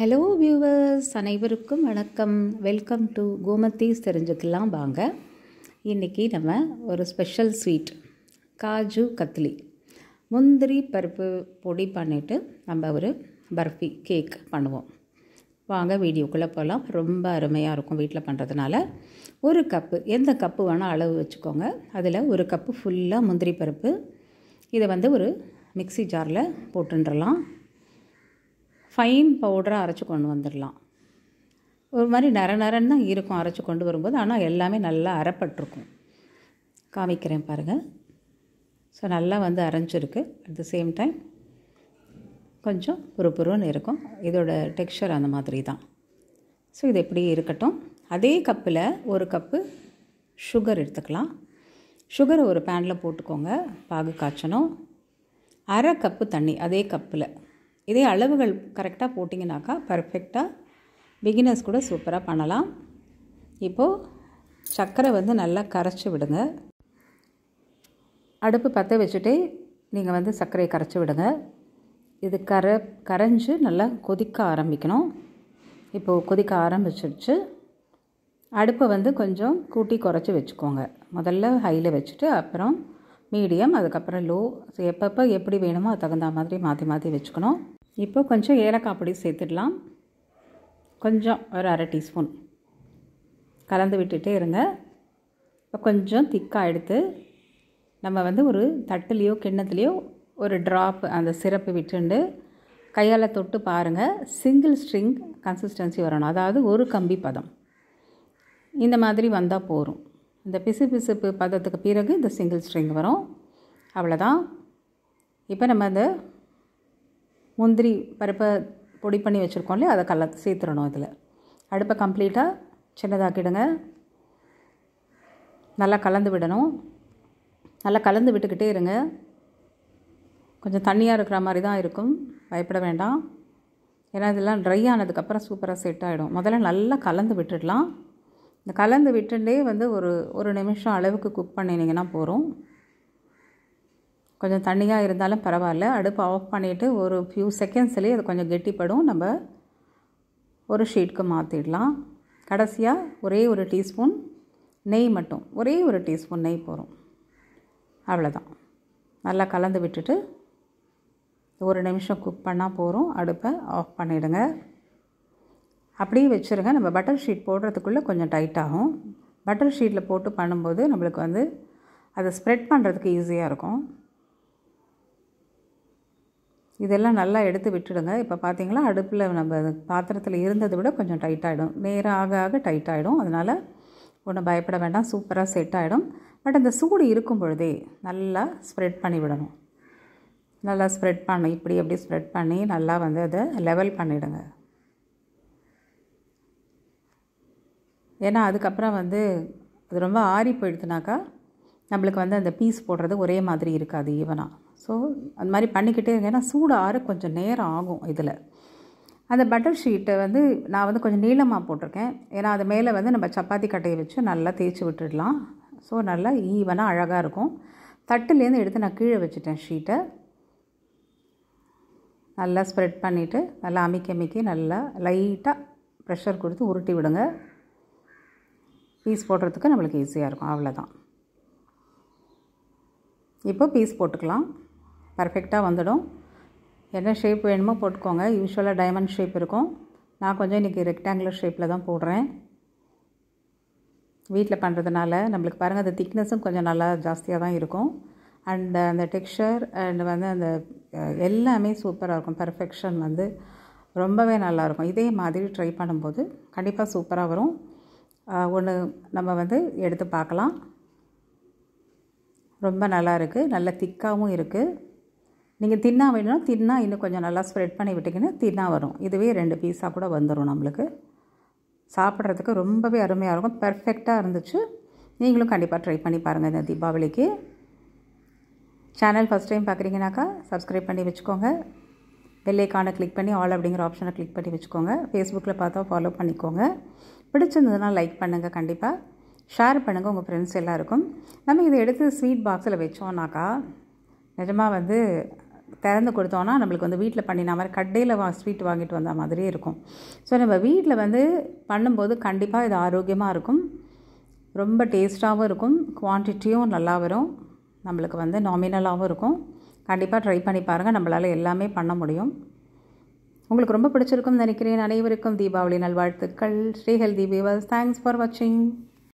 Hello viewers, அனைவருக்கும் வணக்கம். Welcome to Gomathi's. தெரிஞ்சுக்கலாம் வாங்க. இன்றைக்கி நம்ம ஒரு ஸ்பெஷல் ஸ்வீட் காஜு கத்லி முந்திரி பருப்பு பொடி பண்ணிவிட்டு நம்ம ஒரு பர்ஃபி கேக் பண்ணுவோம். வாங்க வீடியோக்குள்ளே போகலாம். ரொம்ப அருமையாக இருக்கும் வீட்டில் பண்ணுறதுனால. ஒரு கப்பு, எந்த கப்பு வேணால் அளவு வச்சுக்கோங்க. அதில் ஒரு கப்பு ஃபுல்லாக முந்திரி பருப்பு. இதை ஒரு மிக்ஸி ஜாரில் போட்டுன்றலாம். ஃபைன் பவுடராக அரைச்சி கொண்டு வந்துடலாம். ஒரு மாதிரி நரன்னு தான் இருக்கும் அரைச்சி கொண்டு வரும்போது. ஆனால் எல்லாமே நல்லா அரைப்பட்டிருக்கும். காமிக்கிறேன் பாருங்கள். ஸோ நல்லா அரைஞ்சிருக்கு. அட் த சேம் டைம் கொஞ்சம் புருன்னு இருக்கும். இதோட டெக்ஸ்சர் அந்த மாதிரி தான். ஸோ இது எப்படி இருக்கட்டும். அதே கப்பில் ஒரு கப்பு சுகர் எடுத்துக்கலாம். சுகரை ஒரு பேனில் போட்டுக்கோங்க. பாகு காய்ச்சணும். அரை கப்பு தண்ணி அதே கப்பில். இதே அளவுகள் கரெக்டாக போட்டிங்கனாக்கா பர்ஃபெக்டாக பிகினர்ஸ் கூட சூப்பராக பண்ணலாம். இப்போது சர்க்கரை நல்லா கரைச்சி விடுங்க. அடுப்பு பற்ற வச்சுட்டே நீங்கள் சர்க்கரையை கரைச்சி விடுங்க. இது கரைஞ்சி நல்லா கொதிக்க ஆரம்பிக்கணும். இப்போது கொதிக்க ஆரம்பிச்சிடுச்சு. அடுப்பை கொஞ்சம் கூட்டி குறைச்சி வச்சுக்கோங்க. முதல்ல ஹையில் வச்சுட்டு அப்புறம் மீடியம், அதுக்கப்புறம் லோ. எப்பப்போ எப்படி வேணுமோ அது தகுந்த மாதிரி மாற்றி வச்சுக்கணும். இப்போ கொஞ்சம் ஏலக்காய் பொடி சேர்த்துடலாம். கொஞ்சம் ஒரு அரை டீஸ்பூன் கலந்து விட்டுட்டே இருங்க. இப்போ கொஞ்சம் திக்காக எடுத்து நம்ம ஒரு தட்டுலேயோ கிண்ணத்துலேயோ ஒரு ட்ராப் அந்த சிரப்பு விட்டுண்டு கையால் தொட்டு பாருங்கள். சிங்கிள் ஸ்ட்ரிங் கன்சிஸ்டன்சி வரணும். அதாவது ஒரு கம்பி பதம் இந்த மாதிரி வந்தால் போகும். இந்த பிசுபிசுப்பு பதத்துக்கு பிறகு இந்த சிங்கிள் ஸ்ட்ரிங் வரும். அவ்வளோதான். இப்போ நம்ம அந்த முந்திரி பருப்பை பொடி பண்ணி வச்சுருக்கோம் இல்லையா, அதை சேர்த்துடணும். இதில் அடுப்பை கம்ப்ளீட்டாக சின்னதாக்கிடுங்க. நல்லா கலந்து விடணும். நல்லா கலந்து விட்டுக்கிட்டே இருங்க. கொஞ்சம் தண்ணியாக இருக்கிற மாதிரி தான் இருக்கும், பயப்பட வேண்டாம். ஏன்னா இதெல்லாம் ட்ரை ஆனதுக்கப்புறம் சூப்பராக செட் ஆகிடும். முதல்ல நல்லா கலந்து விட்டுடலாம். இந்த கலந்து விட்டுட்டே ஒரு நிமிஷம் அளவுக்கு குக் பண்ணினீங்கன்னா போகிறோம். கொஞ்சம் தண்ணியாக இருந்தாலும் பரவாயில்ல. அடுப்பு ஆஃப் பண்ணிவிட்டு ஒரு ஃபியூ செகண்ட்ஸ்லேயே அது கொஞ்சம் கெட்டிப்படும். நம்ம ஒரு ஷீட்டுக்கு மாற்றிடலாம். கடைசியாக ஒரே ஒரு டீஸ்பூன் நெய் மட்டும், ஒரே ஒரு டீஸ்பூன் நெய் போகிறோம். அவ்வளோதான். நல்லா கலந்து விட்டுட்டு ஒரு நிமிஷம் குக் பண்ணால் போகிறோம். அடுப்பை ஆஃப் பண்ணிவிடுங்க. அப்படியே வச்சுருங்க. நம்ம பட்டர் ஷீட் போடுறதுக்குள்ளே கொஞ்சம் டைட் ஆகும். பட்டர் ஷீட்டில் போட்டு பண்ணும்போது நம்மளுக்கு அதை ஸ்ப்ரெட் பண்ணுறதுக்கு ஈஸியாக இருக்கும். இதெல்லாம் நல்லா எடுத்து விட்டுடுங்க. இப்போ பார்த்தீங்களா, அடுப்பில் நம்ம பாத்திரத்தில் இருந்ததை விட கொஞ்சம் டைட் ஆகிடும். நேரம் ஆக டைட் ஆகிடும். அதனால் ஒன்றும் பயப்பட வேண்டாம், சூப்பராக செட் ஆகிடும். பட் அந்த சூடு இருக்கும் பொழுதே நல்லா ஸ்ப்ரெட் பண்ணி விடணும். நல்லா ஸ்ப்ரெட் பண்ணி இப்படி ஸ்ப்ரெட் பண்ணி நல்லா அதை லெவல் பண்ணிவிடுங்க. ஏன்னா அதுக்கப்புறம் அது ரொம்ப ஆறி போயிடுதுனாக்கா நம்மளுக்கு அந்த பீஸ் போடுறது ஒரே மாதிரி இருக்காது ஈவனாக. ஸோ அந்த மாதிரி பண்ணிக்கிட்டே இருங்க. ஏன்னா சூடு ஆற கொஞ்சம் நேரம் ஆகும். இதில் அந்த பட்டர் ஷீட்டை நான் கொஞ்சம் நீளமாக போட்டிருக்கேன். ஏன்னா அது மேலே நம்ம சப்பாத்தி கட்டையை வச்சு நல்லா தேய்ச்சி விட்டுடலாம். ஸோ நல்லா ஈவனாக அழகாக இருக்கும். தட்டுலேருந்து எடுத்து நான் கீழே வச்சுட்டேன் ஷீட்டை. நல்லா ஸ்ப்ரெட் பண்ணிவிட்டு நல்லா அமுக்கி நல்லா லைட்டாக ப்ரெஷர் கொடுத்து உருட்டி விடுங்க. பீஸ் போடுறதுக்கு நம்மளுக்கு ஈஸியாக இருக்கும். அவ்வளோதான். இப்போ பீஸ் போட்டுக்கலாம். பர்ஃபெக்டாக வந்துடும். என்ன ஷேப் வேணுமோ போட்டுக்கோங்க. யூஸ்வலாக டைமண்ட் ஷேப் இருக்கும். நான் கொஞ்சம் இன்றைக்கி ரெக்டாங்குலர் ஷேப்பில் தான் போடுறேன். வீட்டில் பண்ணுறதுனால நம்மளுக்கு பாருங்கள், அந்த திக்னஸும் கொஞ்சம் நல்லா ஜாஸ்தியாக தான் இருக்கும். அண்ட் அந்த டெக்ஸ்சர் அண்ட் அந்த எல்லாமே சூப்பராக இருக்கும். பர்ஃபெக்ஷன் ரொம்பவே நல்லாயிருக்கும். இதே மாதிரி ட்ரை பண்ணும்போது கண்டிப்பாக சூப்பராக வரும். ஒன்று நம்ம எடுத்து பார்க்கலாம். ரொம்ப நல்லா இருக்குது. நல்ல திக்காகவும் இருக்குது. நீங்கள் தின்னா வேணும்னா இன்னும் கொஞ்சம் நல்லா ஸ்ப்ரெட் பண்ணி விட்டிங்கன்னா தின்னா வரும். இதுவே 2 பீஸாக கூட வந்துடும். நம்மளுக்கு சாப்பிட்றதுக்கு ரொம்பவே அருமையாக இருக்கும். பெர்ஃபெக்டாக இருந்துச்சு. நீங்களும் கண்டிப்பாக ட்ரை பண்ணி பாருங்கள் இந்த தீபாவளிக்கு. சேனல் ஃபஸ்ட் டைம் பார்க்குறீங்கனாக்கா சப்ஸ்கிரைப் பண்ணி வச்சுக்கோங்க. பெல் ஐகானை கிளிக் பண்ணி ஆல் அப்படிங்கிற ஆப்ஷனை கிளிக் பண்ணி வச்சுக்கோங்க. ஃபேஸ்புக்கில் பார்த்தா ஃபாலோ பண்ணிக்கோங்க. பிடிச்சிருந்ததுன்னா லைக் பண்ணுங்கள். கண்டிப்பாக ஷேர் பண்ணுங்கள் உங்கள் ஃப்ரெண்ட்ஸ் எல்லாருக்கும். நம்ம இதை எடுத்து ஸ்வீட் பாக்ஸில் வச்சோன்னாக்கா நிஜமாக திறந்து கொடுத்தோன்னா நம்மளுக்கு வந்து வீட்டில் பண்ணின மாதிரி கடையில் ஸ்வீட் வாங்கிட்டு வந்த மாதிரியே இருக்கும். ஸோ நம்ம வீட்டில் வந்து பண்ணும்போது கண்டிப்பாக இது ஆரோக்கியமாக இருக்கும், ரொம்ப டேஸ்ட்டாகவும் இருக்கும், குவான்டிட்டியும் நல்லா வரும், நம்மளுக்கு வந்து நாமினலாகவும் இருக்கும். கண்டிப்பாக ட்ரை பண்ணி பாருங்கள், நம்மளால் எல்லாமே பண்ண முடியும். உங்களுக்கு ரொம்ப பிடிச்சிருக்கும்னு நினைக்கிறேன். அனைவருக்கும் தீபாவளி நல்வாழ்த்துக்கள். Stay healthy viewers. Thanks for வாட்சிங்.